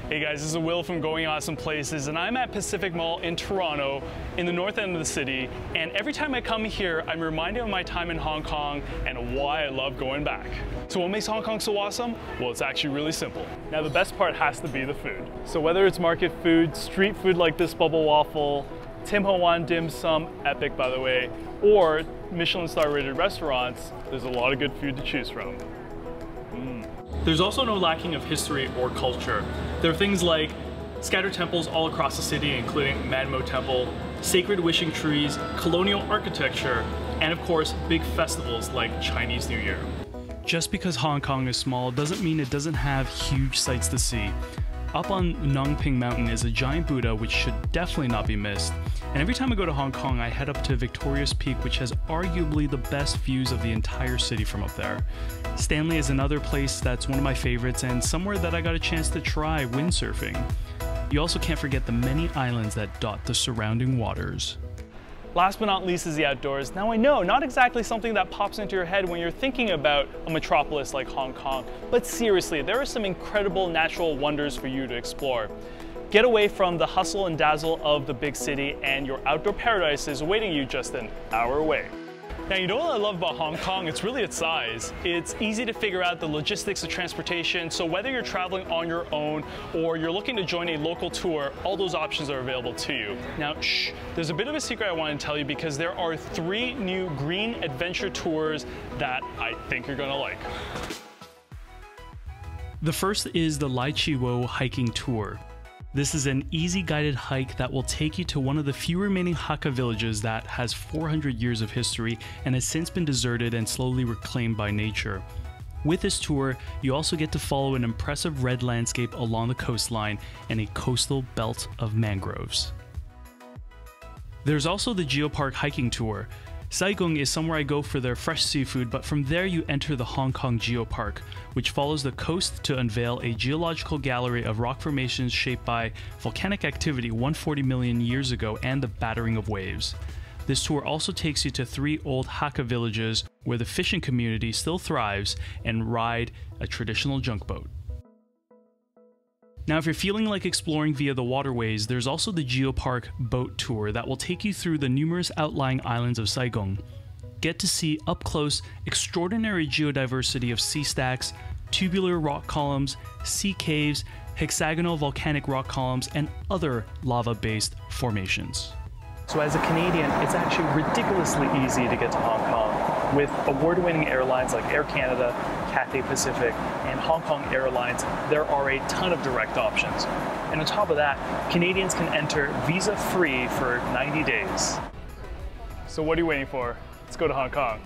Hey guys, this is Will from Going Awesome Places, and I'm at Pacific Mall in Toronto, in the north end of the city, and every time I come here, I'm reminded of my time in Hong Kong and why I love going back. So what makes Hong Kong so awesome? Well, it's actually really simple. Now the best part has to be the food. So whether it's market food, street food like this bubble waffle, Tim Ho Wan dim sum, epic by the way, or Michelin star rated restaurants, there's a lot of good food to choose from. There's also no lacking of history or culture. There are things like scattered temples all across the city, including Manmo Temple, sacred wishing trees, colonial architecture, and of course, big festivals like Chinese New Year. Just because Hong Kong is small doesn't mean it doesn't have huge sights to see. Up on Nong Ping Mountain is a giant Buddha which should definitely not be missed. And every time I go to Hong Kong, I head up to Victoria's Peak, which has arguably the best views of the entire city from up there. Stanley is another place that's one of my favorites and somewhere that I got a chance to try windsurfing. You also can't forget the many islands that dot the surrounding waters. Last but not least is the outdoors. Now I know, not exactly something that pops into your head when you're thinking about a metropolis like Hong Kong, but seriously, there are some incredible natural wonders for you to explore. Get away from the hustle and dazzle of the big city and your outdoor paradise is awaiting you just an hour away. Now, you know what I love about Hong Kong? It's really its size. It's easy to figure out the logistics of transportation, so whether you're traveling on your own or you're looking to join a local tour, all those options are available to you. Now, there's a bit of a secret I want to tell you because there are 3 new green adventure tours that I think you're gonna like. The first is the Lai Chi Wo hiking tour. This is an easy guided hike that will take you to one of the few remaining Hakka villages that has 400 years of history and has since been deserted and slowly reclaimed by nature. With this tour, you also get to follow an impressive red landscape along the coastline and a coastal belt of mangroves. There's also the GEOPARK hiking tour. Saigon is somewhere I go for their fresh seafood, but from there you enter the Hong Kong GEOPARK, which follows the coast to unveil a geological gallery of rock formations shaped by volcanic activity 140 million years ago and the battering of waves. This tour also takes you to 3 old Hakka villages where the fishing community still thrives and ride a traditional junk boat. Now, if you're feeling like exploring via the waterways, there's also the GEOPARK boat tour that will take you through the numerous outlying islands of Saigon. Get to see up close extraordinary geodiversity of sea stacks, tubular rock columns, sea caves, hexagonal volcanic rock columns, and other lava-based formations. So as a Canadian, it's actually ridiculously easy to get to Hong Kong. With award-winning airlines like Air Canada, Cathay Pacific, and Hong Kong Airlines, there are a ton of direct options. And on top of that, Canadians can enter visa-free for 90 days. So what are you waiting for? Let's go to Hong Kong.